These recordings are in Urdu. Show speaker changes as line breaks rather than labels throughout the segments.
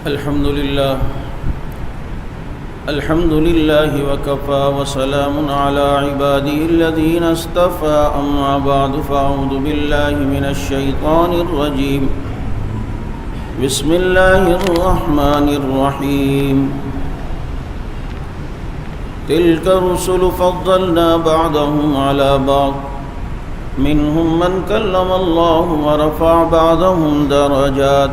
الحمد لله وكفى وسلام على عباده الذين اصطفى أما بعد فأعوذ بالله من الشيطان الرجيم بسم الله الرحمن الرحيم تلك الرسل فضلنا بعضهم على بعض منهم من كلم الله ورفع بعضهم درجات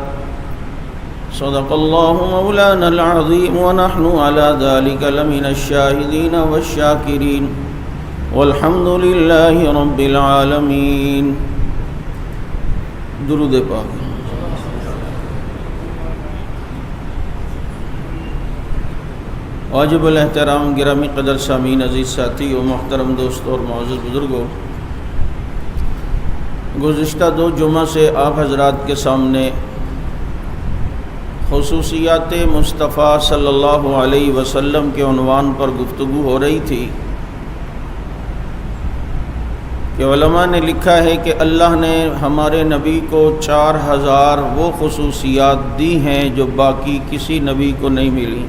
صدق الله مولانا العظيم ونحن على ذلك لمن الشاهدين والشاكرين والحمد لله رب العالمين. درود پاک. واجب الاحترام گرامی قدر سامعین، عزیز ساتھی و محترم دوستوں اور معزز بزرگوں، گزشتہ 2 جمعہ سے آپ حضرات کے سامنے خصوصیات مصطفیٰ صلی اللہ علیہ وسلم کے عنوان پر گفتگو ہو رہی تھی کہ علماء نے لکھا ہے کہ اللہ نے ہمارے نبی کو 4000 وہ خصوصیات دی ہیں جو باقی کسی نبی کو نہیں ملی.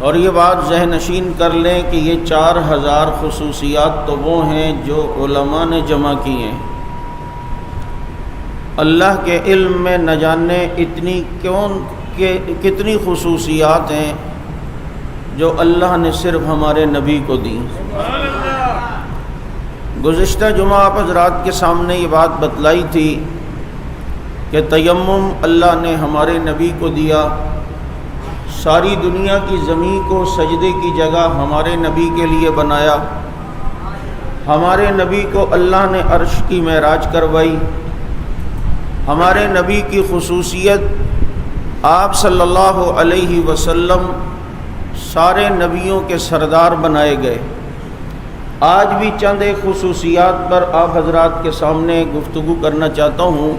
اور یہ بات ذہن نشین کر لیں کہ یہ 4000 خصوصیات تو وہ ہیں جو علماء نے جمع کی ہیں. اللہ کے علم میں نہ جانے کتنی خصوصیات ہیں جو اللہ نے صرف ہمارے نبی کو دی. گزشتہ جمعہ آپ حضرات کے سامنے یہ بات بتلائی تھی کہ تیمم اللہ نے ہمارے نبی کو دیا. ساری دنیا کی زمین کو سجدے کی جگہ ہمارے نبی کے لیے بنایا. ہمارے نبی کو اللہ نے عرش کی معراج کروائی. ہمارے نبی کی خصوصیت، آپ صلی اللہ علیہ وسلم سارے نبیوں کے سردار بنائے گئے. آج بھی چند ایک خصوصیات پر آپ حضرات کے سامنے گفتگو کرنا چاہتا ہوں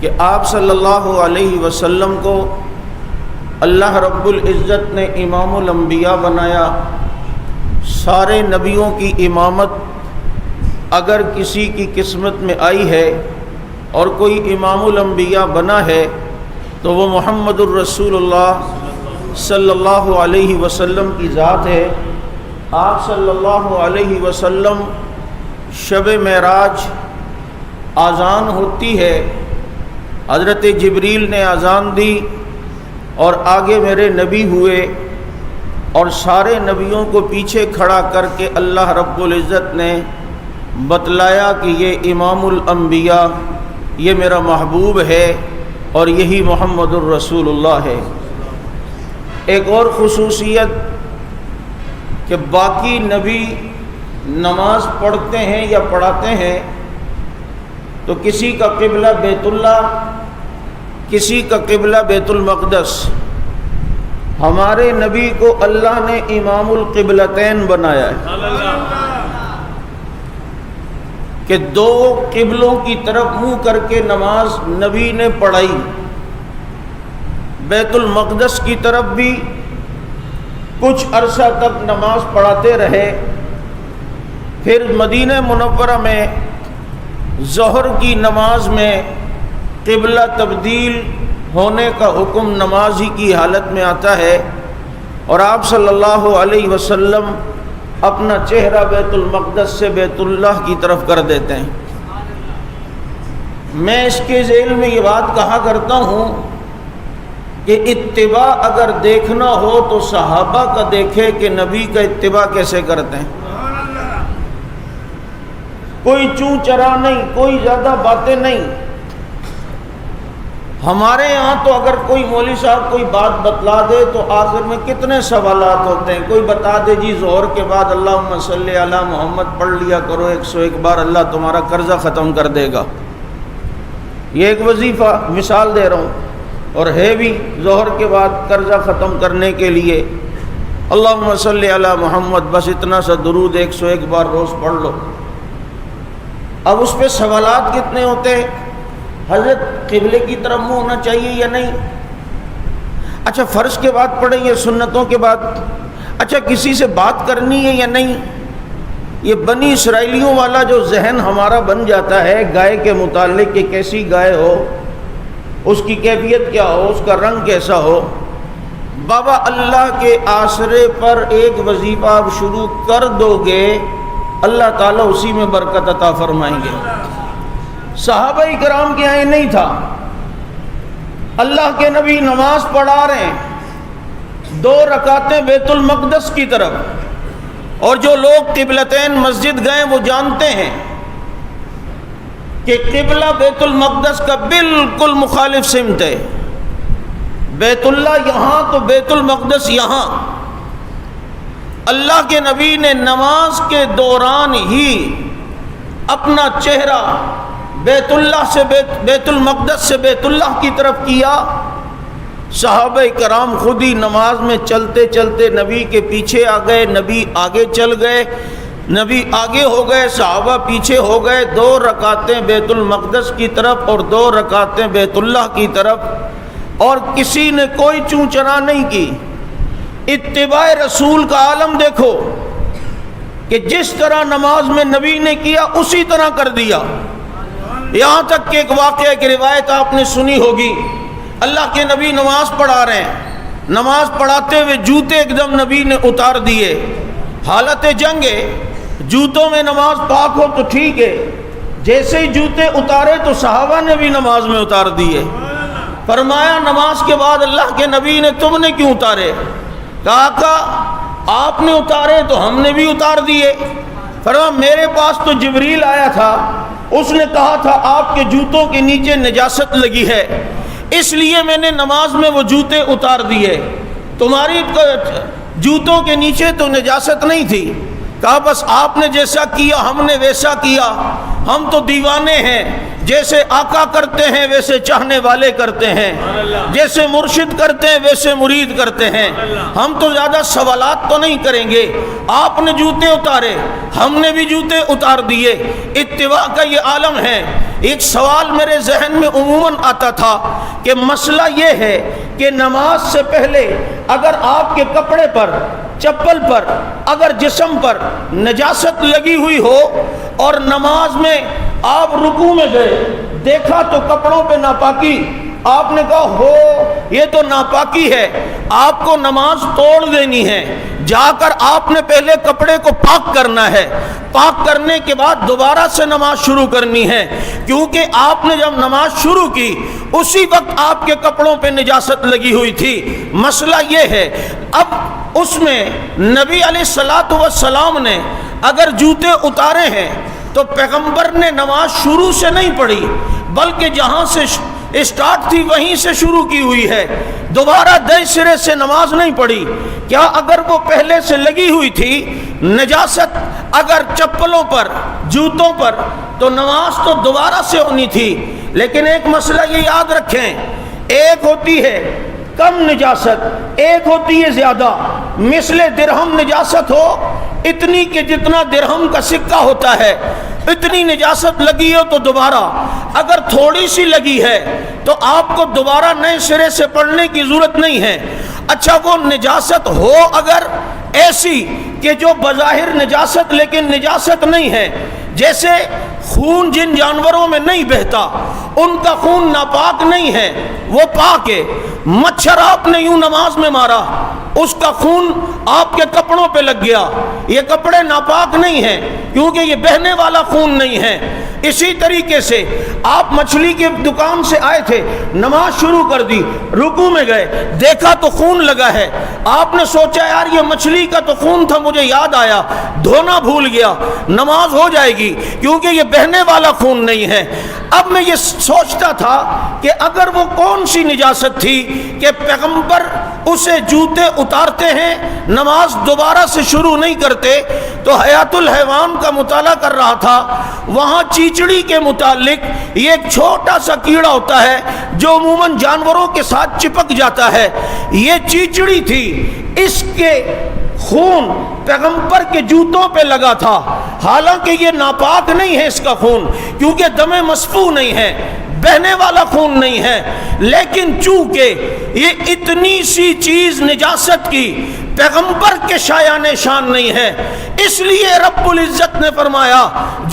کہ آپ صلی اللہ علیہ وسلم کو اللہ رب العزت نے امام الانبیاء بنایا. سارے نبیوں کی امامت اگر کسی کی قسمت میں آئی ہے اور کوئی امام الانبیاء بنا ہے تو وہ محمد الرسول اللہ صلی اللہ علیہ وسلم کی ذات ہے. آپ صلی اللہ علیہ وسلم شب معراج اذان ہوتی ہے، حضرت جبریل نے اذان دی اور آگے میرے نبی ہوئے اور سارے نبیوں کو پیچھے کھڑا کر کے اللہ رب العزت نے بتلایا کہ یہ امام الانبیاء، یہ میرا محبوب ہے اور یہی محمد الرسول اللہ ہے. ایک اور خصوصیت کہ باقی نبی نماز پڑھتے ہیں یا پڑھاتے ہیں تو کسی کا قبلہ بیت اللہ، کسی کا قبلہ بیت المقدس. ہمارے نبی کو اللہ نے امام القبلتین بنایا ہے کہ 2 قبلوں کی طرف منہ کر کے نماز نبی نے پڑھائی. بیت المقدس کی طرف بھی کچھ عرصہ تک نماز پڑھاتے رہے. پھر مدینہ منورہ میں ظہر کی نماز میں قبلہ تبدیل ہونے کا حکم نمازی کی حالت میں آتا ہے اور آپ صلی اللہ علیہ وسلم اپنا چہرہ بیت المقدس سے بیت اللہ کی طرف کر دیتے ہیں. میں اس کے ذیل میں یہ بات کہا کرتا ہوں کہ اتباع اگر دیکھنا ہو تو صحابہ کا دیکھے کہ نبی کا اتباع کیسے کرتے ہیں. کوئی چوں چرا نہیں، کوئی زیادہ باتیں نہیں. ہمارے یہاں تو اگر کوئی مولوی صاحب کوئی بات بتلا دے تو آخر میں کتنے سوالات ہوتے ہیں. کوئی بتا دے جی ظہر کے بعد اللہم صلی علی محمد پڑھ لیا کرو 101 بار، اللہ تمہارا قرضہ ختم کر دے گا. یہ ایک وظیفہ مثال دے رہا ہوں اور ہے بھی ظہر کے بعد قرضہ ختم کرنے کے لیے اللہم صلی علی محمد، بس اتنا سا درود 101 بار روز پڑھ لو. اب اس پہ سوالات کتنے ہوتے ہیں. حضرت قبلے کی طرف منہ ہونا چاہیے یا نہیں؟ اچھا فرض کے بعد پڑھیں یا سنتوں کے بعد؟ اچھا کسی سے بات کرنی ہے یا نہیں؟ یہ بنی اسرائیلیوں والا جو ذہن ہمارا بن جاتا ہے گائے کے متعلق کہ کیسی گائے ہو، اس کی کیفیت کیا ہو، اس کا رنگ کیسا ہو، بابا اللہ کے آسرے پر ایک وظیفہ آپ شروع کر دو گے، اللہ تعالیٰ اسی میں برکت عطا فرمائیں گے۔ صحابہ کرام کے یہاں نہیں تھا، اللہ کے نبی نماز پڑھا رہے ہیں 2 رکعتیں بیت المقدس کی طرف، اور جو لوگ قبلتین مسجد گئے وہ جانتے ہیں کہ قبلہ بیت المقدس کا بالکل مخالف سمت ہے، بیت اللہ یہاں تو بیت المقدس یہاں۔ اللہ کے نبی نے نماز کے دوران ہی اپنا چہرہ بیت اللہ سے بیت المقدس سے بیت اللہ کی طرف کیا۔ صحابہ کرام خود ہی نماز میں چلتے چلتے نبی کے پیچھے آ گئے، نبی آگے چل گئے، نبی آگے ہو گئے، صحابہ پیچھے ہو گئے، 2 رکعتیں بیت المقدس کی طرف اور 2 رکعتیں بیت اللہ کی طرف، اور کسی نے کوئی چوں چرا نہیں کی۔ اتباع رسول کا عالم دیکھو کہ جس طرح نماز میں نبی نے کیا اسی طرح کر دیا۔ یہاں تک کہ ایک واقعہ کی روایت آپ نے سنی ہوگی، اللہ کے نبی نماز پڑھا رہے ہیں، نماز پڑھاتے ہوئے جوتے ایک دم نبی نے اتار دیے، حالت جنگ ہے، جوتوں میں نماز پاک ہو تو ٹھیک ہے، جیسے ہی جوتے اتارے تو صحابہ نے بھی نماز میں اتار دیے۔ فرمایا نماز کے بعد اللہ کے نبی نے تم نے کیوں اتارے؟ کہا آقا آپ نے اتارے تو ہم نے بھی اتار دیے۔ فرمایا میرے پاس تو جبریل آیا تھا، اس نے کہا تھا آپ کے جوتوں کے نیچے نجاست لگی ہے، اس لیے میں نے نماز میں وہ جوتے اتار دیے، تمہاری جوتوں کے نیچے تو نجاست نہیں تھی۔ کہا بس آپ نے جیسا کیا ہم نے ویسا کیا، ہم تو دیوانے ہیں، جیسے آقا کرتے ہیں ویسے چاہنے والے کرتے ہیں، جیسے مرشد کرتے ہیں ویسے مرید کرتے ہیں، ہم تو زیادہ سوالات تو نہیں کریں گے۔ آپ نے جوتے اتارے، ہم نے بھی جوتے اتار دیے، اتباع کا یہ عالم ہے۔ ایک سوال میرے ذہن میں عموماً آتا تھا کہ مسئلہ یہ ہے کہ نماز سے پہلے اگر آپ کے کپڑے پر، چپل پر، اگر جسم پر نجاست لگی ہوئی ہو اور نماز میں آپ رکوع میں گئے، دیکھا تو کپڑوں پہ ناپاکی، آپ نے کہا ہو یہ تو ناپاکی ہے، آپ کو نماز توڑ دینی ہے، جا کر آپ نے پہلے کپڑے کو پاک کرنا ہے، پاک کرنے کے بعد دوبارہ سے نماز شروع کرنی ہے، کیونکہ آپ نے جب نماز شروع کی اسی وقت آپ کے کپڑوں پہ نجاست لگی ہوئی تھی۔ مسئلہ یہ ہے اب اس میں نبی علیہ الصلوۃ والسلام نے اگر جوتے اتارے ہیں تو پیغمبر نے نماز شروع سے نہیں پڑھی، بلکہ جہاں سے اسٹارٹ تھی وہیں سے شروع کی ہوئی ہے، دوبارہ نئے سرے سے نماز نہیں پڑھی۔ کیا اگر وہ پہلے سے لگی ہوئی تھی نجاست اگر چپلوں پر، جوتوں پر، تو نماز تو دوبارہ سے ہونی تھی۔ لیکن ایک مسئلہ یہ یاد رکھیں، ایک ہوتی ہے کم نجاست، ایک ہوتی ہے زیادہ۔ مثل درہم نجاست ہو اتنی کہ جتنا درہم کا سکہ ہوتا ہے اتنی نجاست لگی ہو تو دوبارہ، اگر تھوڑی سی لگی ہے تو آپ کو دوبارہ نئے سرے سے پڑھنے کی ضرورت نہیں ہے۔ اچھا وہ نجاست ہو اگر ایسی کہ جو بظاہر نجاست لیکن نجاست نہیں ہے، جیسے خون جن جانوروں میں نہیں بہتا ان کا خون ناپاک نہیں ہے، وہ پاک ہے۔ مچھر آپ نے یوں نماز میں مارا، اس کا خون آپ کے کپڑوں پہ لگ گیا، یہ کپڑے ناپاک نہیں ہیں کیونکہ یہ بہنے والا خون نہیں ہے۔ اسی طریقے سے آپ مچھلی کی دکان سے آئے تھے، نماز شروع کر دی، رکوع میں گئے، دیکھا تو خون لگا ہے، آپ نے سوچا یار یہ مچھلی کا تو خون تھا، مجھے یاد آیا، دھونا بھول گیا، نماز ہو جائے گی کیونکہ یہ بہنے والا خون نہیں ہے۔ اب میں یہ سوچتا تھا کہ اگر وہ کون سی نجاست تھی کہ پیغمبر اسے جوتے اتارتے ہیں، نماز دوبارہ سے شروع نہیں کرتے، تو حیات الحیوان کا مطالعہ کر رہا تھا، وہاں چیچڑی کے متعلق یہ ایک چھوٹا سا کیڑا ہوتا ہے جو عموماً جانوروں کے ساتھ چپک جاتا ہے، یہ چیچڑی تھی، اس کے خون پیغمبر کے جوتوں پہ لگا تھا، حالانکہ یہ ناپاک نہیں ہے اس کا خون کیونکہ دم مسفوح نہیں ہے، بہنے والا خون نہیں ہے، لیکن چونکہ یہ اتنی سی چیز نجاست کی پیغمبر کے شایان شان نہیں ہے۔ اس لیے رب العزت نے فرمایا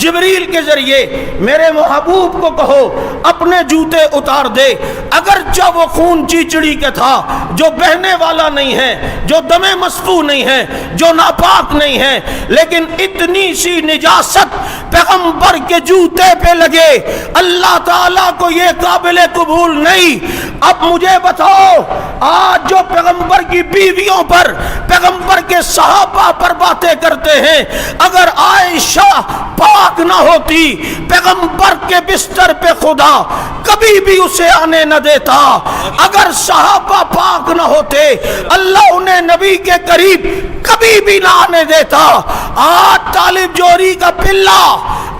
جبریل کے ذریعے میرے محبوب کو کہو اپنے جوتے اتار دے، اگرچہ وہ خون چیچڑی کے تھا، جو بہنے والا نہیں ہے، جو دم مسفوح نہیں ہے، جو ناپاک نہیں ہے، لیکن اتنی سی نجاست پیغمبر کے جوتے پہ لگے، اللہ تعالیٰ کو یہ قابل قبول نہیں۔ اب مجھے بتاؤ، آج جو پیغمبر کی بیویوں پر، پیغمبر کے صحابہ پر باتیں کرتے ہیں، اگر عائشہ پاک نہ ہوتی پیغمبر کے بستر پہ خدا کبھی بھی اسے آنے نہ دیتا۔ اگر صحابہ پاک نہ ہوتے اللہ انہیں نبی کے قریب کبھی بھی نہ آنے دیتا۔ آج طالب جوہری کا پلہ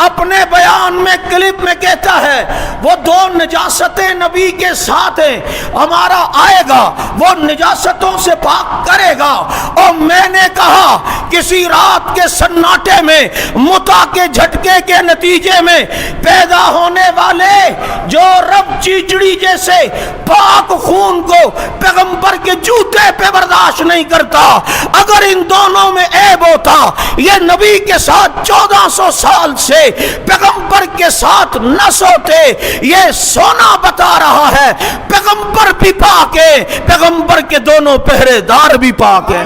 اپنے بیان میں کلپ میں کہتا ہے وہ دو نجاستیں نبی کے ساتھ ہیں، ہمارا آئے گا وہ نجاستوں سے پاک کرے گا۔ اور میں نے کہا کسی رات کے سناٹے میں متا کے جھٹکے کے نتیجے میں پیدا ہونے والے جو رب چیچڑی جیسے پاک خون کو پیغمبر کے جوتے پہ برداشت نہیں کرتا، اگر ان دونوں میں عیب ہوتا یہ نبی کے ساتھ 1400 سال سے پیغمبر کے ساتھ نہ سوتے۔ یہ سونا بتا رہا ہے پیغمبر بھی پاک ہے، پیغمبر کے دونوں پہرے دار بھی پاک ہیں،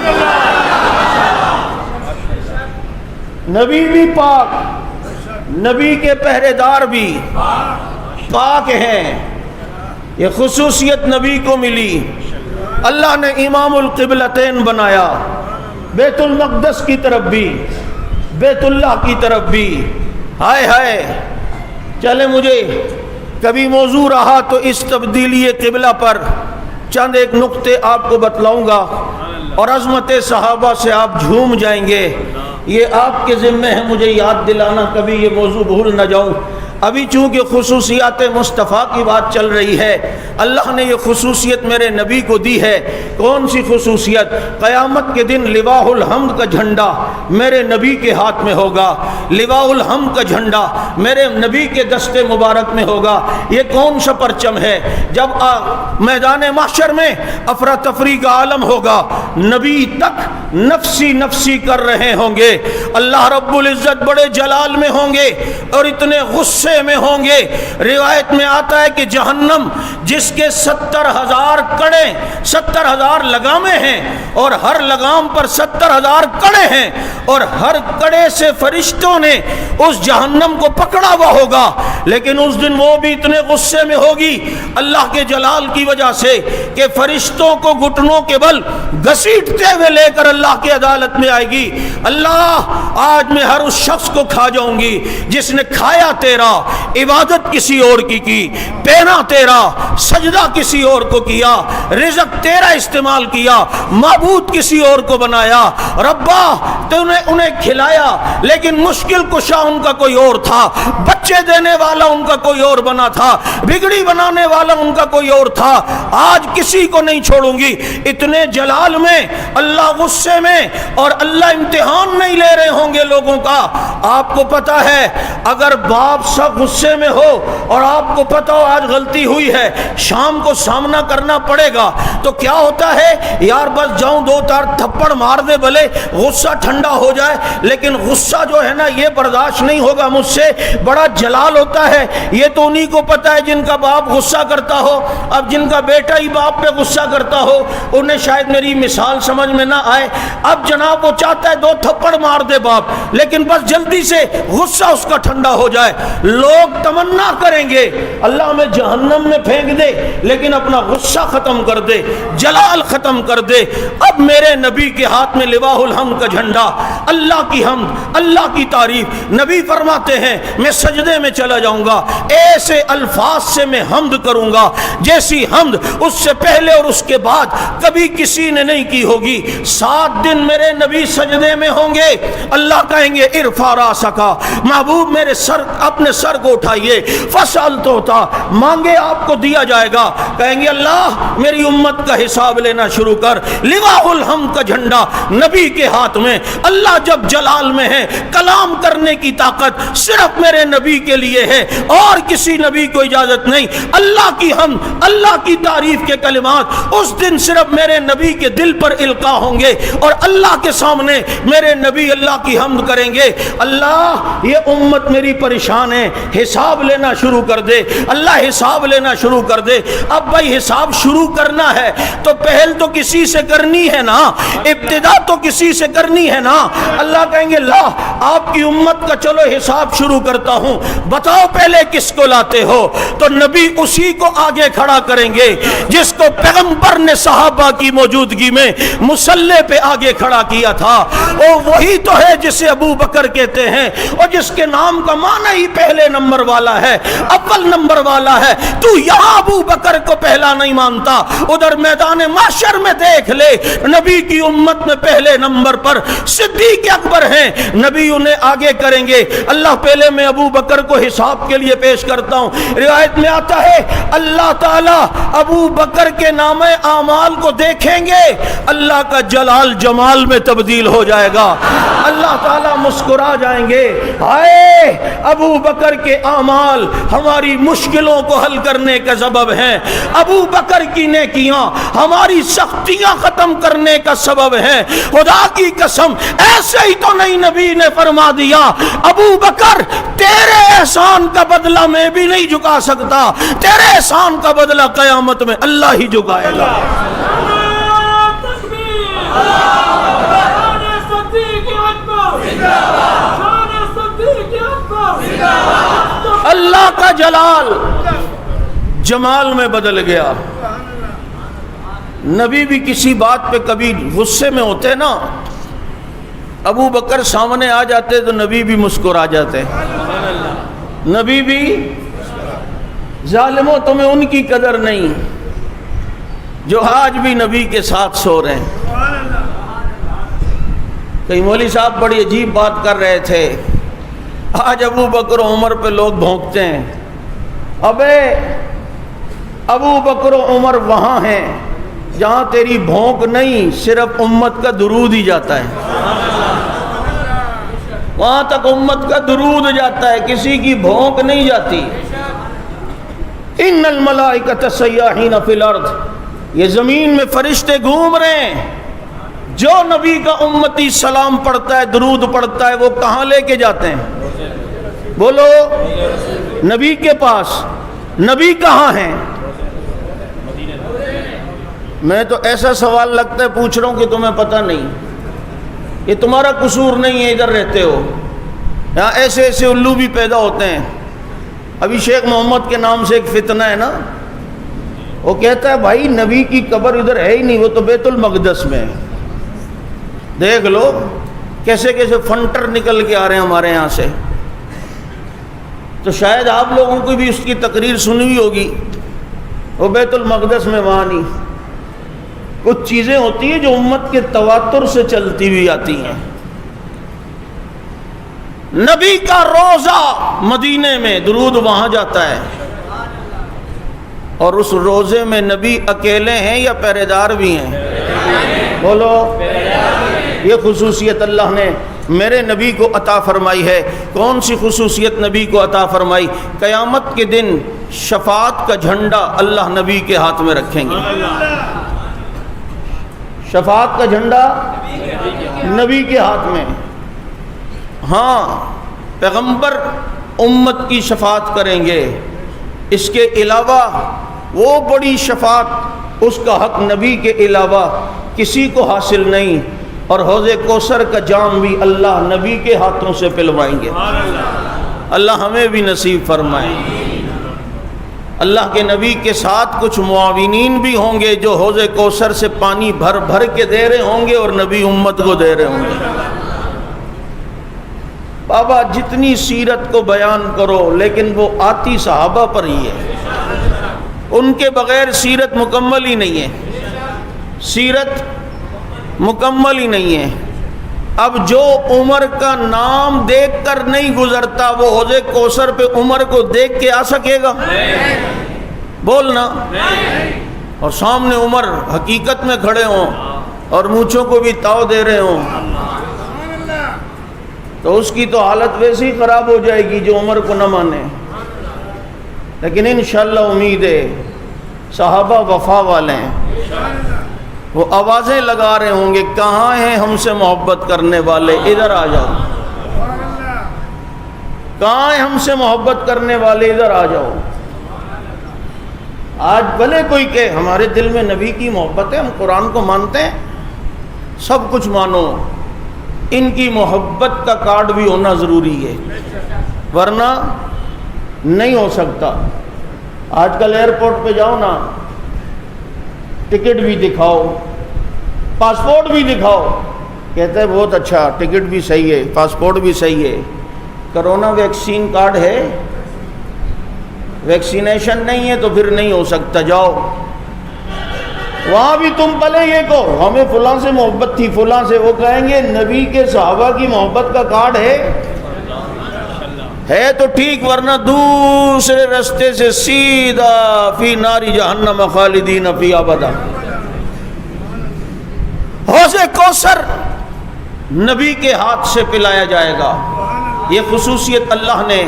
نبی بھی پاک، نبی کے پہرے دار بھی پاک ہیں۔ یہ خصوصیت نبی کو ملی۔ اللہ نے امام القبلتین بنایا، بیت المقدس کی طرف بھی، بیت اللہ کی طرف بھی۔ ہائے ہائے، چلے مجھے کبھی موضوع رہا تو اس تبدیلی قبلہ پر چند ایک نقطے آپ کو بتلاؤں گا، اور عظمت صحابہ سے آپ جھوم جائیں گے۔ یہ آپ کے ذمہ ہے مجھے یاد دلانا، کبھی یہ موضوع بھول نہ جاؤں۔ ابھی چونکہ خصوصیات مصطفیٰ کی بات چل رہی ہے، اللہ نے یہ خصوصیت میرے نبی کو دی ہے۔ کون سی خصوصیت؟ قیامت کے دن لواء الحمد کا جھنڈا میرے نبی کے ہاتھ میں ہوگا، لواء الحمد کا جھنڈا میرے نبی کے دست مبارک میں ہوگا۔ یہ کون سا پرچم ہے؟ جب میدان محشر میں افراتفری کا عالم ہوگا، نبی تک نفسی نفسی کر رہے ہوں گے، اللہ رب العزت بڑے جلال میں ہوں گے اور اتنے غصے میں ہوں گے۔ روایت میں آتا ہے کہ جہنم جس کے 70,000 کڑے، 70,000 لگامیں ہیں، اور ہر لگام پر 70,000 کڑے ہیں، اور ہر کڑے سے فرشتوں نے اس جہنم کو پکڑا ہوا ہوگا، لیکن اس دن وہ بھی اتنے غصے میں ہوگی اللہ کے جلال کی وجہ سے کہ فرشتوں کو گھٹنوں کے بل گھسیٹتے ہوئے لے کر اللہ کی عدالت میں آئے گی۔ اللہ، آج میں ہر اس شخص کو کھا جاؤں گی جس نے کھایا تیرا، عبادت کسی اور کی، پہنا تیرا، سجدہ کسی اور کو کیا، رزق تیرا استعمال کیا، معبود کسی اور کو بنایا۔ ربا تو نے انہیں کھلایا لیکن مشکل کشا ان کا کوئی اور تھا، بچے دینے والا ان کا کوئی اور بنا تھا، بگڑی بنانے والا ان کا کوئی اور تھا، آج کسی کو نہیں چھوڑوں گی۔ اتنے جلال میں، اللہ غصے میں، اور اللہ امتحان نہیں لے رہے ہوں گے لوگوں کا۔ آپ کو پتا ہے اگر باپ سب غصے میں ہو اور آپ کو پتا ہو آج غلطی ہوئی ہے، شام کو سامنا کرنا پڑے گا، تو کیا ہوتا ہے؟ یار بس جاؤں 2-4 تھپڑ مار دے بھلے غصہ ٹھنڈا ہو جائے، لیکن غصہ جو ہے نا یہ برداشت نہیں ہوگا مجھ سے۔ بڑا جلال ہوتا ہے، یہ تو انہی کو پتا ہے جن کا باپ غصہ کرتا ہو۔ اب جن کا بیٹا ہی باپ پہ غصہ کرتا ہو انہیں شاید میری مثال سمجھ میں نہ آئے۔ اب جناب وہ چاہتا ہے 2 تھپڑ مار دے باپ، لیکن بس جلدی سے غصہ اس کا ٹھنڈا ہو جائے۔ لوگ تمنا کریں گے اللہ ہمیں جہنم میں پھینک دے، لیکن اپنا غصہ ختم کر دے، جلال ختم کر دے۔ اب میرے نبی کے ہاتھ میں لواء الحمد کا جھنڈا، اللہ کی حمد، اللہ کی تعریف۔ نبی فرماتے ہیں میں سجدے میں چلا جاؤں گا، ایسے الفاظ سے میں حمد کروں گا جیسی حمد اس سے پہلے اور اس کے بعد کبھی کسی نے نہیں کی ہوگی۔ 7 دن میرے نبی سجدے میں ہوں گے، اللہ کہیں گے ارفع راسکا، محبوب میرے سر، اپنے سر کو اٹھائیے، فسأل توتا، مانگے آپ کو دیا جائے گا۔ کہیں گے اللہ میری امت کا حساب لینا شروع کر۔ لواء الحمد کا جھنڈا نبی کے ہاتھ میں، اللہ جب جلال میں ہے، کلام کرنے کی طاقت صرف میرے نبی کے لیے ہے، اور کسی نبی کو اجازت نہیں۔ اللہ کی حمد، اللہ کی تعریف کے کلمات اس دن صرف میرے نبی کے دل پر القا ہوں گے، اور اللہ کے سامنے میرے نبی اللہ کی حمد کریں گے، اللہ یہ امت میری پریشان ہے، حساب لینا شروع کر دے، اللہ حساب لینا شروع کر دے۔ اب بھائی حساب شروع کرنا ہے تو پہل تو کسی سے کرنی ہے نا، ابتدا تو کسی سے کرنی ہے نا۔ اللہ کہیں گے لا، آپ کی امت کا چلو حساب شروع کرتا ہوں، بتاؤ پہلے کس کو لاتے ہو؟ تو نبی اسی کو آگے کھڑا کریں گے جس کو پیغمبر نے صحابہ کی موجودگی میں مصلی پہ آگے کھڑا کیا تھا۔ وہ وہی تو ہے جسے ابو بکر کہتے ہیں، اور جس کے نام کا معنی ہی پہلے نمبر والا ہے، اول نمبر والا ہے۔ تو یہاں ابو بکر کو پہلا نہیں مانتا، ادھر میدان محشر میں دیکھ لے، نبی کی امت میں پہلے نمبر پر صدیق اکبر ہیں، نبی انہیں آگے کریں گے۔ اللہ پہلے میں ابو بکر کو حساب کے لیے پیش کرتا ہوں۔ روایت میں آتا ہے اللہ تعالیٰ ابو بکر کے نام اعمال کو دیکھیں گے، اللہ کا جلال جمال میں تبدیل ہو جائے گا، اللہ تعالیٰ مسکرا جائیں گے، ہائے ابو بکر کے اعمال ہماری مشکلوں کو حل کرنے کا سبب ہیں، ابو بکر کی نیکیاں ہماری سختیاں ختم کرنے کا سبب ہیں۔ خدا کی قسم ایسے ہی تو نہیں نبی نے فرما دیا ابو بکر تیرے احسان کا بدلہ میں بھی نہیں جھکا سکتا، تیرے احسان کا بدلہ قیامت میں اللہ ہی جھکائے گا۔ اللہ کا جلال جمال میں بدل گیا۔ نبی بھی کسی بات پہ کبھی غصے میں ہوتے نا، ابو بکر سامنے آ جاتے تو نبی بھی مسکرا جاتے، نبی بھی ظالموں تمہیں ان کی قدر نہیں جو آج بھی نبی کے ساتھ سو رہے ہیں۔ کئی مولوی صاحب بڑی عجیب بات کر رہے تھے، آج ابو بکر و عمر پہ لوگ بھونکتے ہیں، ابے ابو بکر و عمر وہاں ہیں جہاں تیری بھونک نہیں، صرف امت کا درود ہی جاتا ہے، وہاں تک امت کا درود جاتا ہے، کسی کی بھونک نہیں جاتی۔ ان الملائکۃ سیاحین فی الارض، یہ زمین میں فرشتے گھوم رہے ہیں، جو نبی کا امتی سلام پڑھتا ہے، درود پڑھتا ہے، وہ کہاں لے کے جاتے ہیں؟ بولو، نبی کے پاس۔ نبی کہاں ہیں؟ میں تو ایسا سوال لگتا ہے پوچھ رہا ہوں کہ تمہیں پتہ نہیں، یہ تمہارا قصور نہیں ہے، ادھر رہتے ہو، یہاں ایسے ایسے الو بھی پیدا ہوتے ہیں۔ ابھی شیخ محمد کے نام سے ایک فتنہ ہے نا، وہ کہتا ہے بھائی نبی کی قبر ادھر ہے ہی نہیں، وہ تو بیت المقدس میں ہے۔ دیکھ لو کیسے کیسے فنٹر نکل کے آ رہے ہیں ہمارے یہاں سے۔ تو شاید آپ لوگوں کو بھی اس کی تقریر سنی ہوئی ہوگی، وہ بیت المقدس میں وہاں نہیں۔ کچھ چیزیں ہوتی ہیں جو امت کے تواتر سے چلتی ہوئی آتی ہیں۔ نبی کا روزہ مدینے میں، درود وہاں جاتا ہے، اور اس روزے میں نبی اکیلے ہیں یا پہرے دار بھی ہیں؟ بولو، یہ خصوصیت اللہ نے میرے نبی کو عطا فرمائی ہے۔ کون سی خصوصیت نبی کو عطا فرمائی؟ قیامت کے دن شفاعت کا جھنڈا اللہ نبی کے ہاتھ میں رکھیں گے، شفاعت کا جھنڈا نبی کے ہاتھ میں۔ ہاں، پیغمبر امت کی شفاعت کریں گے، اس کے علاوہ وہ بڑی شفاعت، اس کا حق نبی کے علاوہ کسی کو حاصل نہیں، اور حوض کوثر کا جام بھی اللہ نبی کے ہاتھوں سے پلوائیں گے۔ اللہ ہمیں بھی نصیب فرمائے۔ اللہ کے نبی کے ساتھ کچھ معاونین بھی ہوں گے جو حوض کوثر سے پانی بھر بھر کے دے رہے ہوں گے، اور نبی امت کو دے رہے ہوں گے۔ بابا جتنی سیرت کو بیان کرو لیکن وہ آتی صحابہ پر ہی ہے، ان کے بغیر سیرت مکمل ہی نہیں ہے، سیرت مکمل ہی نہیں ہے۔ اب جو عمر کا نام دیکھ کر نہیں گزرتا، وہ حوض کوثر پہ عمر کو دیکھ کے آ سکے گا؟ بولنا۔ اور سامنے عمر حقیقت میں کھڑے ہوں اور مونچھوں کو بھی تاؤ دے رہے ہوں، تو اس کی تو حالت ویسے ہی خراب ہو جائے گی جو عمر کو نہ مانے۔ لیکن انشاءاللہ امید ہے، صحابہ وفا والے ہیں، وہ آوازیں لگا رہے ہوں گے کہاں ہیں ہم سے محبت کرنے والے، ادھر آ جاؤ، کہاں ہیں ہم سے محبت کرنے والے، ادھر آ جاؤ۔ آج بھلے کوئی کہ ہمارے دل میں نبی کی محبت ہے، ہم قرآن کو مانتے ہیں، سب کچھ مانو، ان کی محبت کا کارڈ بھی ہونا ضروری ہے، ورنہ نہیں ہو سکتا۔ آج کل ایئرپورٹ پہ جاؤ نا، ٹکٹ بھی دکھاؤ، پاسپورٹ بھی دکھاؤ، کہتے ہیں بہت اچھا، ٹکٹ بھی صحیح ہے، پاسپورٹ بھی صحیح ہے، کرونا ویکسین کارڈ ہے، ویکسینیشن نہیں ہے تو پھر نہیں ہو سکتا، جاؤ وہاں بھی تم پہلے یہ کہو ہمیں فلاں سے محبت تھی، فلاں سے، وہ کہیں گے نبی کے صحابہ کی محبت کا کارڈ ہے تو ٹھیک، ورنہ دوسرے رستے سے سیدھا فی نار جہنم خالدین فی ابدا۔ حوض کوثر نبی کے ہاتھ سے پلایا جائے گا، یہ خصوصیت اللہ نے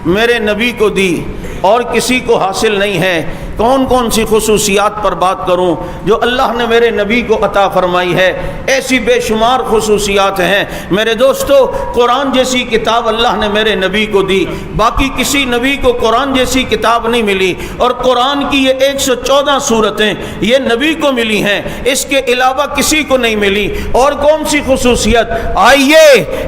میرے نبی کو دی اور کسی کو حاصل نہیں ہے۔ کون کون سی خصوصیات پر بات کروں جو اللہ نے میرے نبی کو عطا فرمائی ہے، ایسی بے شمار خصوصیات ہیں میرے دوستو۔ قرآن جیسی کتاب اللہ نے میرے نبی کو دی، باقی کسی نبی کو قرآن جیسی کتاب نہیں ملی، اور قرآن کی یہ 114 سورتیں یہ نبی کو ملی ہیں، اس کے علاوہ کسی کو نہیں ملی۔ اور کون سی خصوصیت؟ آئیے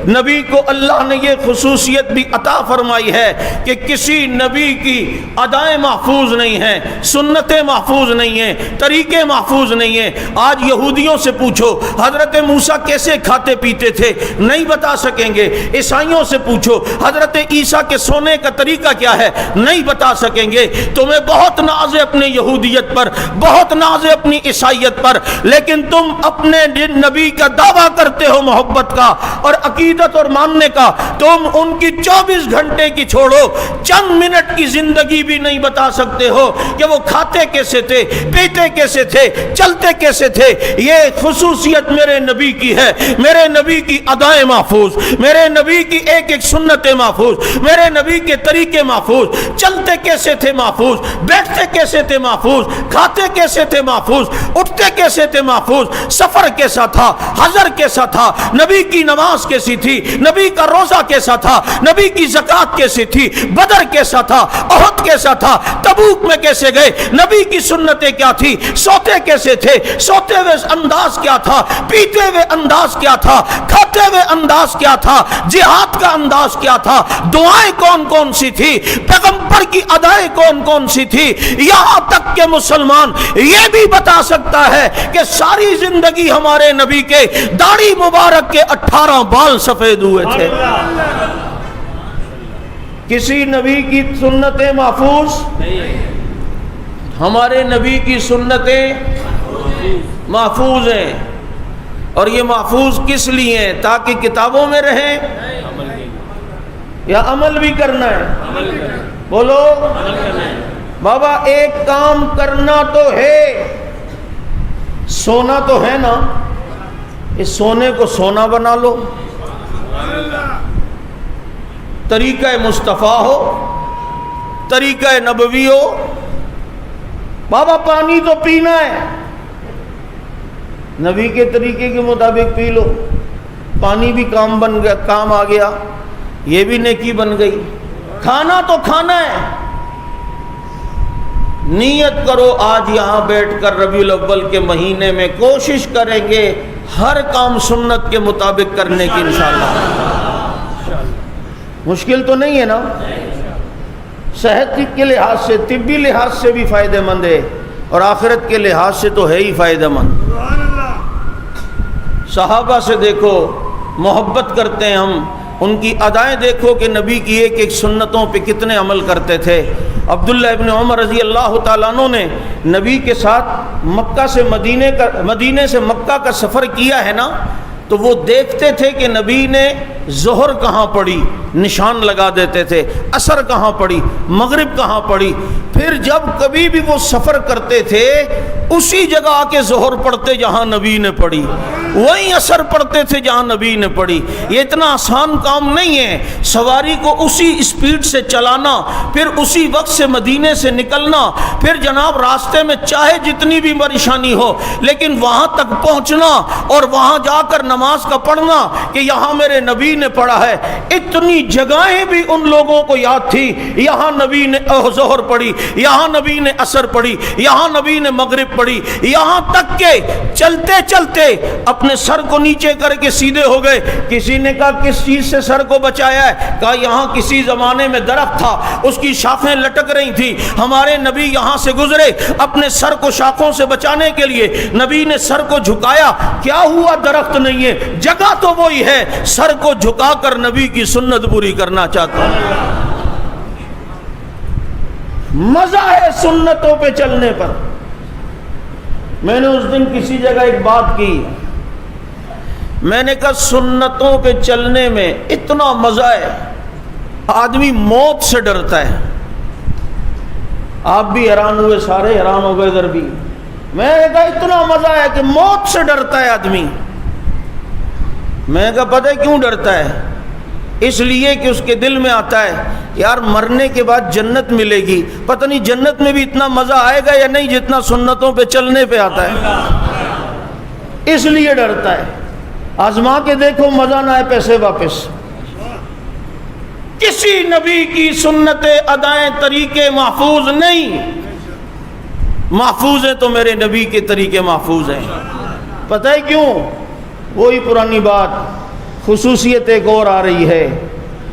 نبی کو اللہ نے یہ خصوصیت بھی عطا فرمائی ہے کہ کسی نبی کی ادائیں محفوظ نہیں ہیں، سنتیں محفوظ نہیں ہیں، طریقے محفوظ نہیں ہیں۔ آج یہودیوں سے پوچھو حضرت موسیٰ کیسے کھاتے پیتے تھے، نہیں بتا سکیں گے۔ عیسائیوں سے پوچھو حضرت عیسیٰ کے سونے کا طریقہ کیا ہے، نہیں بتا سکیں گے۔ تمہیں بہت ناز ہے اپنے یہودیت پر، بہت ناز ہے اپنی عیسائیت پر، لیکن تم اپنے نبی کا دعویٰ کرتے ہو محبت کا اور عقیدت اور ماننے کا، تم ان کی 24 گھنٹے کی چھوڑو، چند منٹ کی زندگی بھی نہیں بتا سکتے ہو کہ وہ کھاتے کیسے تھے، پیتے کیسے تھے، چلتے کیسے تھے۔ یہ خصوصیت میرے نبی کی ہے، میرے نبی کی ادائیں محفوظ، میرے نبی کی ایک ایک سنتیں محفوظ، میرے نبی کے طریقے محفوظ، چلتے کیسے تھے محفوظ، بیٹھتے کیسے تھے محفوظ، کھاتے کیسے تھے محفوظ، اٹھتے کیسے تھے محفوظ، سفر کیسا تھا، حضر کیسا تھا، نبی کی نماز کیسی تھی، نبی کا روزہ کیسا تھا، نبی کی زکوٰۃ کیسی تھی، بدر کیسا تھا، احد کیسا تھا، تبوک میں کیسے گئے، نبی کی سنتیں کیا تھی، سوتے کیسے تھے، سوتے ہوئے انداز کیا تھا، پیتے ہوئے انداز کیا تھا، کھاتے ہوئے انداز کیا تھا، جہاد کا انداز کیا تھا، دعائیں کون کون سی تھی، پیغمبر کی ادائیں کون کون سی تھی۔ یہاں تک کہ مسلمان یہ بھی بتا سکتا ہے کہ ساری زندگی ہمارے نبی کے داڑھی مبارک کے 18 بال سفید ہوئے تھے۔ کسی نبی کی سنتیں محفوظ نہیں، ہمارے نبی کی سنتیں محفوظ ہیں، اور یہ محفوظ کس لیے ہیں؟ تاکہ کتابوں میں رہیں یا عمل بھی کرنا ہے؟ بولو بابا، ایک کام کرنا تو ہے، سونا تو ہے نا، اس سونے کو سونا بنا لو، طریقہ مصطفیٰ ہو، طریقہ نبوی ہو۔ بابا پانی تو پینا ہے، نبی کے طریقے کے مطابق پی لو، پانی بھی کام بن گیا، کام آ گیا، یہ بھی نیکی بن گئی۔ کھانا تو کھانا ہے، نیت کرو آج یہاں بیٹھ کر ربیع الاول کے مہینے میں کوشش کریں گے ہر کام سنت کے مطابق کرنے کی انشاءاللہ۔ مشکل تو نہیں ہے نا، صحت کے لحاظ سے، طبی لحاظ سے بھی فائدہ مند ہے، اور آخرت کے لحاظ سے تو ہے ہی فائدہ مند۔ صحابہ سے دیکھو محبت کرتے ہیں ہم، ان کی ادائیں دیکھو کہ نبی کی ایک ایک سنتوں پہ کتنے عمل کرتے تھے۔ عبداللہ ابن عمر رضی اللہ تعالیٰ عنہ نے نبی کے ساتھ مدینے سے مکہ کا سفر کیا ہے نا، تو وہ دیکھتے تھے کہ نبی نے ظہر کہاں پڑھی، نشان لگا دیتے تھے، عصر کہاں پڑھی، مغرب کہاں پڑھی۔ پھر جب کبھی بھی وہ سفر کرتے تھے اسی جگہ آ کے ظہر پڑھتے جہاں نبی نے پڑھی، وہیں عصر پڑھتے تھے جہاں نبی نے پڑھی۔ یہ اتنا آسان کام نہیں ہے، سواری کو اسی اسپیڈ سے چلانا، پھر اسی وقت سے مدینے سے نکلنا، پھر جناب راستے میں چاہے جتنی بھی پریشانی ہو لیکن وہاں تک پہنچنا اور وہاں جا کر نماز کا پڑھنا کہ یہاں میرے نبی نے پڑھا ہے۔ اتنی جگہیں بھی ان لوگوں کو یاد تھی، یہاں نبی نے ظہر پڑھی، یہاں نبی نے عصر پڑھی، یہاں نبی نے مغرب پڑھی، یہاں تک کہ چلتے چلتے اپنے سر کو نیچے کر کے سیدھے ہو گئے۔ کسی نے کہا کس چیز سے سر کو بچایا ہے؟ کہا یہاں کسی زمانے میں درخت تھا، اس کی شاخیں لٹک رہی تھی، ہمارے نبی یہاں سے گزرے، اپنے سر کو شاخوں سے بچانے کے لیے نبی نے سر کو جھکایا۔ کیا ہوا؟ درخت نہیں ہے، جگہ تو وہی ہے، سر کو جھکا کر نبی کی سنت پوری کرنا چاہتا ہوں۔ مزہ ہے سنتوں پہ چلنے پر۔ میں نے اس دن کسی جگہ ایک بات کی، میں نے کہا سنتوں پہ چلنے میں اتنا مزہ ہے، آدمی موت سے ڈرتا ہے۔ آپ بھی حیران ہوئے، سارے حیران ہو گئے ادھر بھی۔ میں نے کہا اتنا مزہ ہے کہ موت سے ڈرتا ہے آدمی۔ میں نے کہا پتہ ہے کیوں ڈرتا ہے؟ اس لیے کہ اس کے دل میں آتا ہے یار مرنے کے بعد جنت ملے گی، پتہ نہیں جنت میں بھی اتنا مزہ آئے گا یا نہیں جتنا سنتوں پہ چلنے پہ آتا ہے، اس لیے ڈرتا ہے۔ آزما کے دیکھو، مزہ نہ آئے پیسے واپس۔ کسی نبی کی سنتیں ادائیں طریقے محفوظ نہیں، محفوظ ہیں تو میرے نبی کے طریقے محفوظ ہیں۔ پتہ ہے کیوں؟ وہی پرانی بات، خصوصیت ایک اور آ رہی ہے،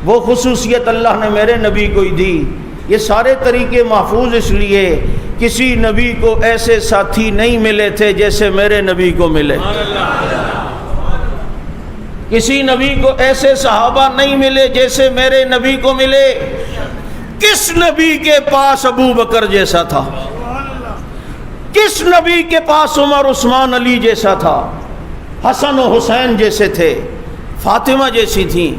وہ خصوصیت اللہ نے میرے نبی کو ہی دی۔ یہ سارے طریقے محفوظ اس لیے کسی نبی کو ایسے ساتھی نہیں ملے تھے جیسے میرے نبی کو ملے، کسی نبی کو ایسے صحابہ نہیں ملے جیسے میرے نبی کو ملے۔ کس نبی کے پاس ابو بکر جیسا تھا؟ کس نبی کے پاس عمر عثمان علی جیسا تھا؟ حسن و حسین جیسے تھے، فاطمہ جیسی تھی،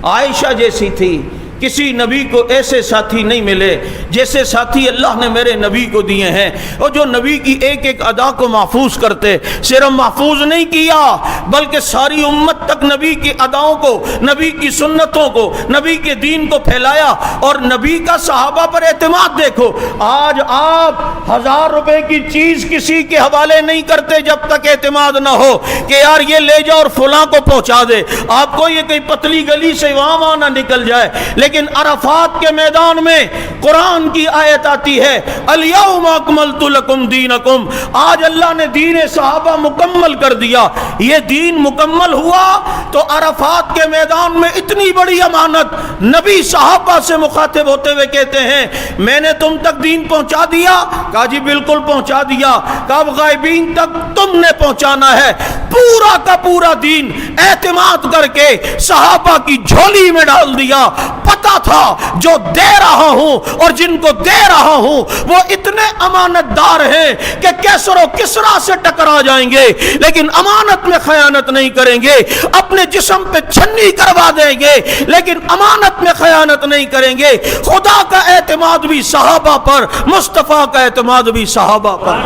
عائشہ جیسی تھی۔ کسی نبی کو ایسے ساتھی نہیں ملے جیسے ساتھی اللہ نے میرے نبی کو دیے ہیں، اور جو نبی کی ایک ایک ادا کو محفوظ کرتے۔ صرف محفوظ نہیں کیا بلکہ ساری امت تک نبی کی اداؤں کو، نبی کی سنتوں کو، نبی کے دین کو پھیلایا۔ اور نبی کا صحابہ پر اعتماد دیکھو، آج آپ 1000 روپے کی چیز کسی کے حوالے نہیں کرتے جب تک اعتماد نہ ہو کہ یار یہ لے جاؤ اور فلاں کو پہنچا دے۔ آپ کو یہ کہیں پتلی گلی سے وہاں نہ نکل جائے، لیکن عرفات کے میدان میں قرآن کی آیت آتی ہے الیوم اکملت لکم دینکم، آج اللہ نے دین صحابہ مکمل کر دیا۔ یہ دین مکمل ہوا تو عرفات کے میدان میں اتنی بڑی امانت، نبی صحابہ سے مخاطب ہوتے ہوئے کہتے ہیں میں نے تم تک دین پہنچا دیا؟ کہا جی بالکل پہنچا دیا۔ کب غائبین تک تم نے پہنچانا ہے، پورا کا پورا دین اعتماد کر کے صحابہ کی جھولی میں ڈال دیا۔ پتا تھا جو دے رہا ہوں اور جن کو دے رہا ہوں وہ اتنے امانت دار ہیں کہ کیسر و کسرا سے ٹکرا جائیں گے لیکن امانت میں خیانت نہیں کریں گے، اپنے جسم پہ چھنی کروا دیں گے لیکن امانت میں خیانت نہیں کریں گے۔ خدا کا اعتماد بھی صحابہ پر، مصطفیٰ کا اعتماد بھی صحابہ پر۔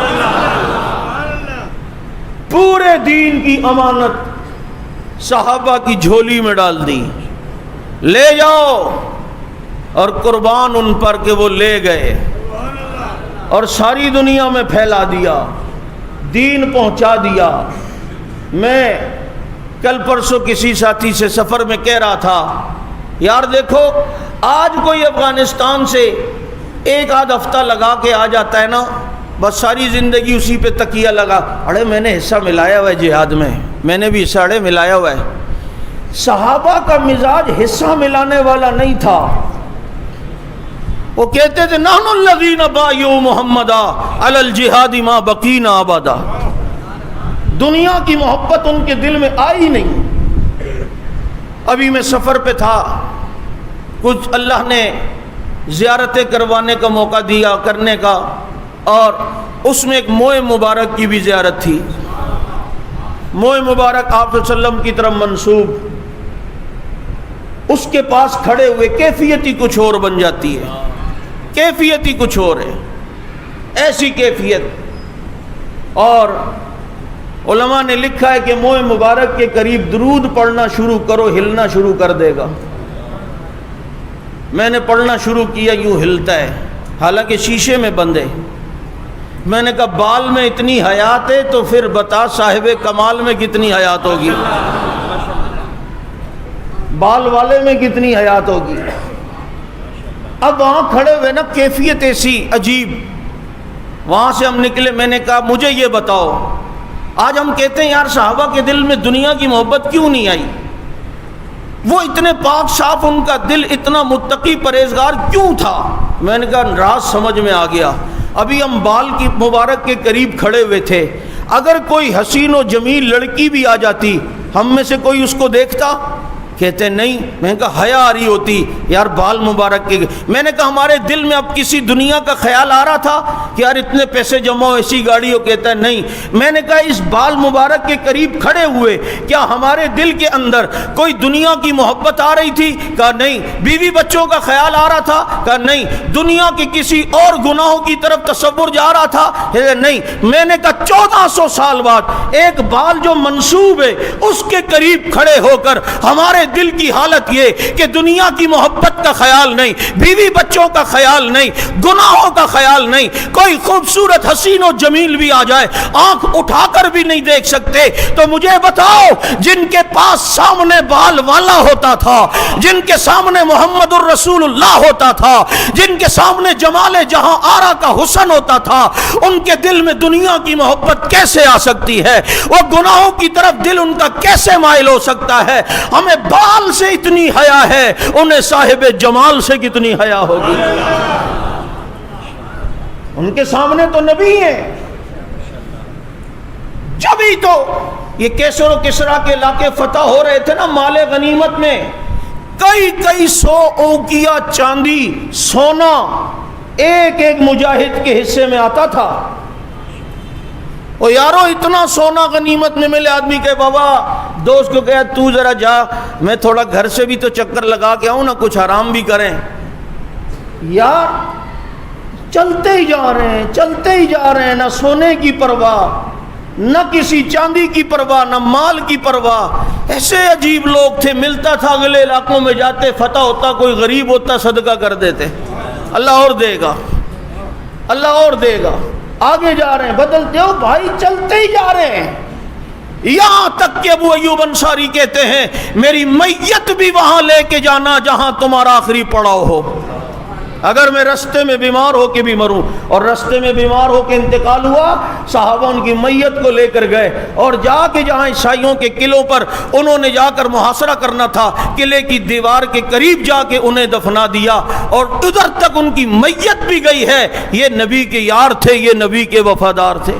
پورے دین کی امانت صحابہ کی جھولی میں ڈال دی، لے جاؤ، اور قربان ان پر کہ وہ لے گئے اور ساری دنیا میں پھیلا دیا، دین پہنچا دیا۔ میں کل پرسوں کسی ساتھی سے سفر میں کہہ رہا تھا یار دیکھو آج کوئی افغانستان سے ایک آدھ ہفتہ لگا کے آ جاتا ہے نا، بس ساری زندگی اسی پہ تکیہ لگا، اڑے میں نے حصہ ملایا ہوا ہے جہاد میں، میں نے بھی حصہ اڑے ملایا ہوا ہے۔ صحابہ کا مزاج حصہ ملانے والا نہیں تھا، وہ کہتے تھے نحن الذین بایعوا محمدا علی الجہاد ما بقینا ابدا۔ دنیا کی محبت ان کے دل میں آئی نہیں۔ ابھی میں سفر پہ تھا، کچھ اللہ نے زیارتیں کروانے کا موقع دیا کرنے کا، اور اس میں ایک موئے مبارک کی بھی زیارت تھی۔ منہ مبارک آپ صلی اللہ علیہ وسلم کی طرف منسوب، اس کے پاس کھڑے ہوئے کیفیت ہی کچھ اور بن جاتی ہے، کیفیت ہی کچھ اور ہے، ایسی کیفیت۔ اور علماء نے لکھا ہے کہ منہ مبارک کے قریب درود پڑھنا شروع کرو، ہلنا شروع کر دے گا۔ میں نے پڑھنا شروع کیا، یوں ہلتا ہے، حالانکہ شیشے میں بند ہے۔ میں نے کہا بال میں اتنی حیات ہے تو پھر بتا صاحب کمال میں کتنی حیات ہوگی، بال والے میں کتنی حیات ہوگی۔ اب وہاں کھڑے ہوئے نا، کیفیت ایسی عجیب۔ وہاں سے ہم نکلے، میں نے کہا مجھے یہ بتاؤ، آج ہم کہتے ہیں یار صحابہ کے دل میں دنیا کی محبت کیوں نہیں آئی؟ وہ اتنے پاک صاف، ان کا دل اتنا متقی پرہیزگار کیوں تھا؟ میں نے کہا راز سمجھ میں آ گیا۔ ابھی ہم بال کی مبارک کے قریب کھڑے ہوئے تھے، اگر کوئی حسین و جمیل لڑکی بھی آ جاتی، ہم میں سے کوئی اس کو دیکھتا؟ کہتے نہیں۔ میں نے کہا حیا آ رہی ہوتی یار بال مبارک کے۔ میں نے کہا ہمارے دل میں اب کسی دنیا کا خیال آ رہا تھا کہ یار اتنے پیسے جمع ہو ایسی گاڑی ہو؟ کہتا ہے نہیں۔ میں نے کہا اس بال مبارک کے قریب کھڑے ہوئے کیا ہمارے دل کے اندر کوئی دنیا کی محبت آ رہی تھی؟ کہا نہیں۔ بیوی بچوں کا خیال آ رہا تھا؟ کہا نہیں۔ دنیا کے کسی اور گناہوں کی طرف تصور جا رہا تھا؟ نہیں۔ میں نے کہا 1400 سال بعد ایک بال جو منسوب ہے اس کے قریب کھڑے ہو کر ہمارے دل کی حالت یہ کہ دنیا کی محبت کا خیال نہیں، بیوی بچوں کا خیال نہیں، گناہوں کا خیال نہیں، کوئی خوبصورت حسین و جمیل بھی آ جائے آنکھ اٹھا کر بھی نہیں دیکھ سکتے۔ تو مجھے بتاؤ جن کے پاس سامنے بال والا ہوتا تھا، جن کے سامنے محمد الرسول اللہ ہوتا تھا، جن کے سامنے جمال جہاں آرا کا حسن ہوتا تھا، ان کے دل میں دنیا کی محبت کیسے آ سکتی ہے؟ وہ گناہوں کی طرف دل ان کا کیسے مائل ہو سکتا ہے؟ ہمیں بال سے اتنی حیا ہے، انہیں صاحب جمال سے کتنی حیا ہوگی؟ ان کے سامنے تو نبی ہیں۔ جب ہی تو یہ کیسر و کسرا کے علاقے فتح ہو رہے تھے نا، مال غنیمت میں کئی 100 اوقیہ چاندی سونا ایک ایک مجاہد کے حصے میں آتا تھا۔ او یارو اتنا سونا غنیمت میں ملے، آدمی کہے بابا دوست کو کہا تو ذرا جا، میں تھوڑا گھر سے بھی تو چکر لگا کے آؤں نا، کچھ آرام بھی کریں۔ یار چلتے ہی جا رہے ہیں، چلتے ہی جا رہے ہیں، نہ سونے کی پرواہ، نہ کسی چاندی کی پرواہ، نہ مال کی پرواہ۔ ایسے عجیب لوگ تھے، ملتا تھا اگلے علاقوں میں جاتے، فتح ہوتا، کوئی غریب ہوتا صدقہ کر دیتے، اللہ اور دے گا، اللہ اور دے گا۔ آگے جا رہے ہیں، بدلتے ہو بھائی، چلتے ہی جا رہے ہیں، یہاں تک کہ ابو ایوب انصاری کہتے ہیں میری میت بھی وہاں لے کے جانا جہاں تمہارا آخری پڑاؤ ہو۔ اگر میں رستے میں بیمار ہو کے بھی مروں، اور رستے میں بیمار ہو کے انتقال ہوا، صحابہ ان کی میت کو لے کر گئے اور جا کے جہاں عیسائیوں کے قلعوں پر انہوں نے جا کر محاصرہ کرنا تھا، قلعے کی دیوار کے قریب جا کے انہیں دفنا دیا، اور ادھر تک ان کی میت بھی گئی ہے۔ یہ نبی کے یار تھے، یہ نبی کے وفادار تھے۔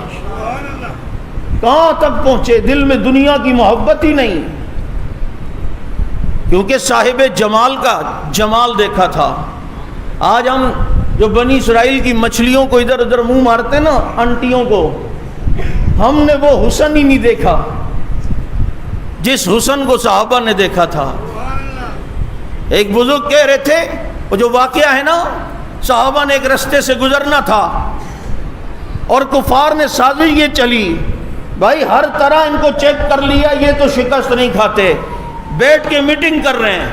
کہاں تک پہنچے؟ دل میں دنیا کی محبت ہی نہیں، کیونکہ صاحب جمال کا جمال دیکھا تھا۔ آج ہم جو بنی اسرائیل کی مچھلیوں کو ادھر ادھر منہ مارتے نا، انٹیوں کو، ہم نے وہ حسن ہی نہیں دیکھا جس حسن کو صحابہ نے دیکھا تھا۔ ایک بزرگ کہہ رہے تھے، وہ جو واقعہ ہے نا، صحابہ نے ایک رستے سے گزرنا تھا اور کفار نے سازش یہ چلی، بھائی ہر طرح ان کو چیک کر لیا، یہ تو شکست نہیں کھاتے، بیٹھ کے میٹنگ کر رہے ہیں،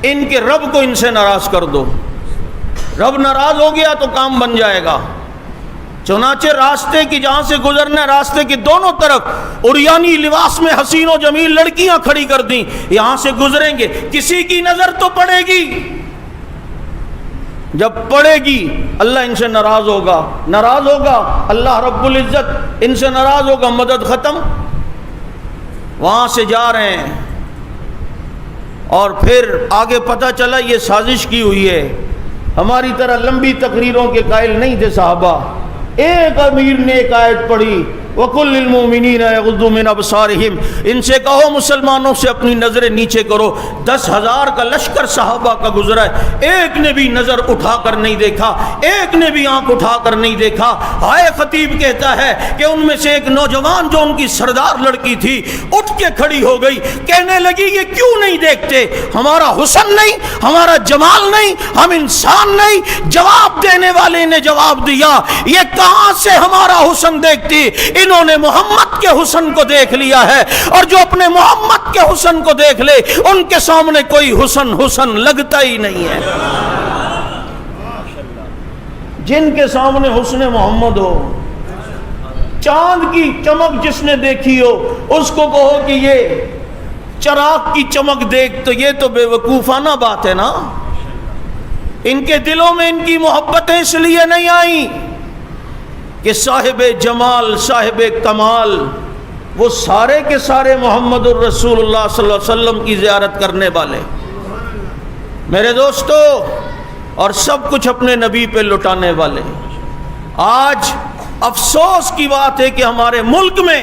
ان کے رب کو ان سے ناراض کر دو، رب ناراض ہو گیا تو کام بن جائے گا۔ چنانچہ راستے کی جہاں سے گزرنا، راستے کی دونوں طرف عریانی لباس میں حسین و جمیل لڑکیاں کھڑی کر دیں، یہاں سے گزریں گے، کسی کی نظر تو پڑے گی، جب پڑے گی اللہ ان سے ناراض ہوگا، ناراض ہوگا اللہ رب العزت ان سے ناراض ہوگا، مدد ختم۔ وہاں سے جا رہے ہیں اور پھر آگے پتہ چلا یہ سازش کی ہوئی ہے۔ ہماری طرح لمبی تقریروں کے قائل نہیں تھے صحابہ، ایک امیر نے ایک آیت پڑھی، وَقُلْ لِلْمُؤْمِنِينَ يَغُضُّوا مِنْ أَبْصَارِهِمْ، ان سے کہو مسلمانوں سے اپنی نظریں نیچے کرو۔ 10,000 کا لشکر صحابہ کا گزرا ہے، ایک نے بھی نظر اٹھا کر نہیں دیکھا، ایک نے بھی آنکھ اٹھا کر نہیں دیکھا۔ ہائے خطیب کہتا ہے کہ ان میں سے ایک نوجوان جو ان کی سردار لڑکی تھی اٹھ کے کھڑی ہو گئی، کہنے لگی یہ کیوں نہیں دیکھتے؟ ہمارا حسن نہیں، ہمارا جمال نہیں، ہم انسان نہیں؟ جواب دینے والے نے جواب دیا، یہ کہاں سے ہمارا حسن دیکھتی؟ انہوں نے محمد کے حسن کو دیکھ لیا ہے، اور جو اپنے محمد کے حسن کو دیکھ لے ان کے سامنے کوئی حسن لگتا ہی نہیں ہے۔ جن کے سامنے حسن محمد ہو، چاند کی چمک جس نے دیکھی ہو اس کو کہو کہ یہ چراغ کی چمک دیکھ، تو یہ تو بے وقوفانہ بات ہے نا۔ ان کے دلوں میں ان کی محبتیں اس لیے نہیں آئیں کہ صاحب جمال صاحب کمال وہ سارے کے سارے محمد الرسول اللہ صلی اللہ علیہ وسلم کی زیارت کرنے والے میرے دوستو، اور سب کچھ اپنے نبی پہ لٹانے والے۔ آج افسوس کی بات ہے کہ ہمارے ملک میں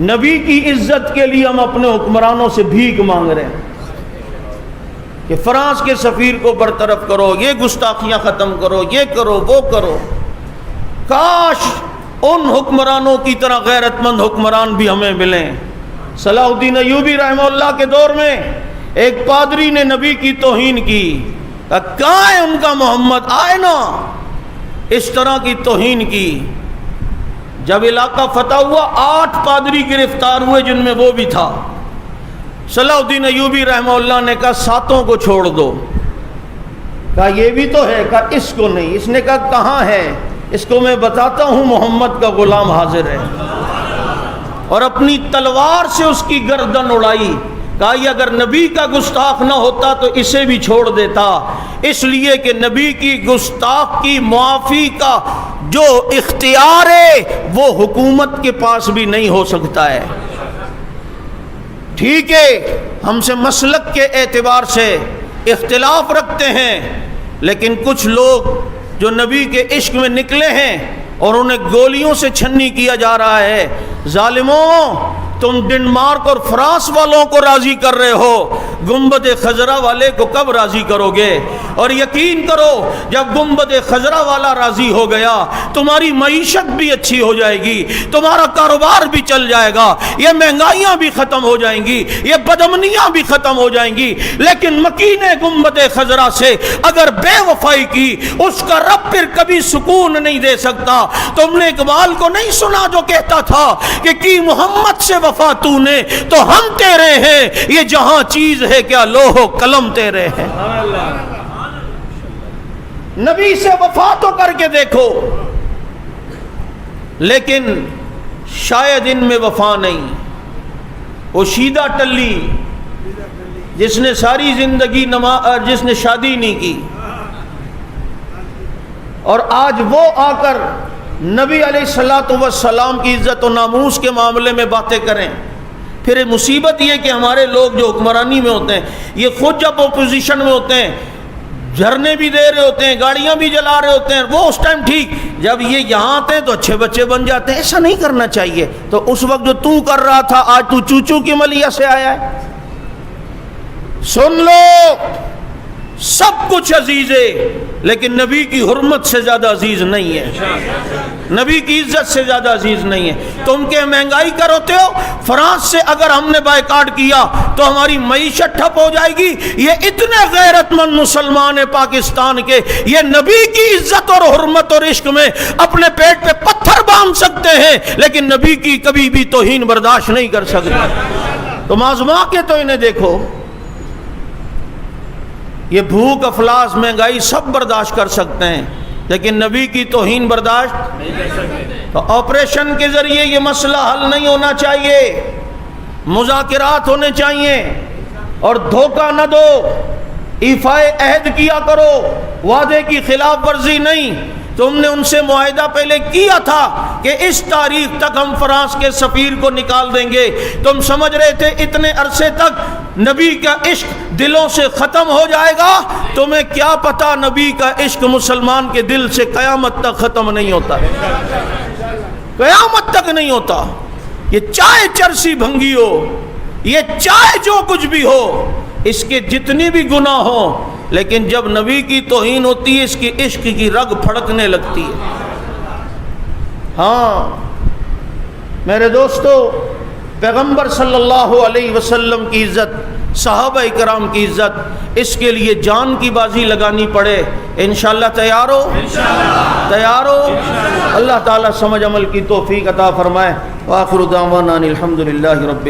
نبی کی عزت کے لیے ہم اپنے حکمرانوں سے بھیک مانگ رہے ہیں کہ فرانس کے سفیر کو برطرف کرو، یہ گستاخیاں ختم کرو، یہ کرو وہ کرو۔ کاش ان حکمرانوں کی طرح غیرت مند حکمران بھی ہمیں ملیں۔ صلاح الدین ایوبی رحمہ اللہ کے دور میں ایک پادری نے نبی کی توہین کی، کہاں ہے ان کا محمد؟ آئے نا، اس طرح کی توہین کی۔ جب علاقہ فتح ہوا 8 پادری گرفتار ہوئے جن میں وہ بھی تھا۔ صلاح الدین ایوبی رحمہ اللہ نے کہا 7 کو چھوڑ دو۔ کہا یہ بھی تو ہے، کہا اس کو نہیں۔ اس نے کہا کہاں ہے؟ اس کو میں بتاتا ہوں، محمد کا غلام حاضر ہے۔ اور اپنی تلوار سے اس کی گردن اڑائی۔ کہا یہ اگر نبی کا گستاخ نہ ہوتا تو اسے بھی چھوڑ دیتا، اس لیے کہ نبی کی گستاخ کی معافی کا جو اختیار ہے وہ حکومت کے پاس بھی نہیں ہو سکتا ہے۔ ٹھیک ہے، ہم سے مسلک کے اعتبار سے اختلاف رکھتے ہیں، لیکن کچھ لوگ جو نبی کے عشق میں نکلے ہیں اور انہیں گولیوں سے چھنی کیا جا رہا ہے۔ ظالموں، تم ڈنمارک اور فرانس والوں کو راضی کر رہے ہو، گنبد خضرا والے کو کب راضی کرو گے؟ اور یقین کرو جب گنبد خضرا والا راضی ہو گیا تمہاری معیشت بھی اچھی ہو جائے گی، تمہارا کاروبار بھی چل جائے گا، یہ مہنگائیاں بھی ختم ہو جائیں گی، یہ بدامنیاں بھی ختم ہو جائیں گی۔ لیکن مکین گنبد خضرا سے اگر بے وفائی کی، اس کا رب پھر کبھی سکون نہیں دے سکتا۔ تم نے اقبال کو نہیں سنا جو کہتا تھا کہ کی محمد سے وفا تو نے تو ہم تیرے ہیں، یہ جہاں چیز ہے کیا لوح و قلم تیرے ہیں۔ نبی سے وفا تو کر کے دیکھو، لیکن شاید ان میں وفا نہیں۔ وہ شیدہ ٹلی جس نے ساری زندگی جس نے شادی نہیں کی، اور آج وہ آ کر نبی علیہ الصلوۃ والسلام کی عزت و ناموس کے معاملے میں باتیں کریں۔ پھر مصیبت یہ کہ ہمارے لوگ جو حکمرانی میں ہوتے ہیں، یہ خود جب اپوزیشن میں ہوتے ہیں جھرنے بھی دے رہے ہوتے ہیں، گاڑیاں بھی جلا رہے ہوتے ہیں، وہ اس ٹائم ٹھیک، جب یہ یہاں آتے ہیں تو اچھے بچے بن جاتے ہیں۔ ایسا نہیں کرنا چاہیے۔ تو اس وقت جو تو کر رہا تھا آج تو چوچو کی ملیہ سے آیا ہے۔ سن لو، سب کچھ عزیز ہے، لیکن نبی کی حرمت سے زیادہ عزیز نہیں ہے، نبی کی عزت سے زیادہ عزیز نہیں ہے۔ تم کے مہنگائی کروتے ہو، فرانس سے اگر ہم نے بائیکاٹ کیا تو ہماری معیشت ٹھپ ہو جائے گی۔ یہ اتنے غیرت مند مسلمان ہیں پاکستان کے، یہ نبی کی عزت اور حرمت اور عشق میں اپنے پیٹ پہ پتھر باندھ سکتے ہیں، لیکن نبی کی کبھی بھی توہین برداشت نہیں کر سکتے۔ تم آزما کے تو انہیں دیکھو، یہ بھوک افلاس مہنگائی سب برداشت کر سکتے ہیں، لیکن نبی کی توہین برداشت نہیں کر سکتے۔ تو آپریشن کے ذریعے یہ مسئلہ حل نہیں ہونا چاہیے، مذاکرات ہونے چاہیے، اور دھوکہ نہ دو، ایفائے عہد کیا کرو، وعدے کی خلاف ورزی نہیں۔ تم نے ان سے معاہدہ پہلے کیا تھا کہ اس تاریخ تک ہم فرانس کے سفیر کو نکال دیں گے، تم سمجھ رہے تھے اتنے عرصے تک نبی کا عشق دلوں سے ختم ہو جائے گا؟ تمہیں کیا پتا نبی کا عشق مسلمان کے دل سے قیامت تک ختم نہیں ہوتا۔ قیامت تک نہیں ہوتا. یہ چاہے چرسی بھنگی ہو، یہ چاہے جو کچھ بھی ہو، اس کے جتنی بھی گناہ ہو، لیکن جب نبی کی توہین ہوتی ہے اس کی عشق کی رگ پھڑکنے لگتی ہے. ہاں میرے دوستو، پیغمبر صلی اللہ علیہ وسلم کی عزت، صحابہ کرام کی عزت، اس کے لیے جان کی بازی لگانی پڑے. انشاءاللہ تیار ہو؟ تیار ہو؟ اللہ تعالیٰ سمجھ عمل کی توفیق عطا فرمائے. وآخر دعوانا الحمدللہ رب العالمین.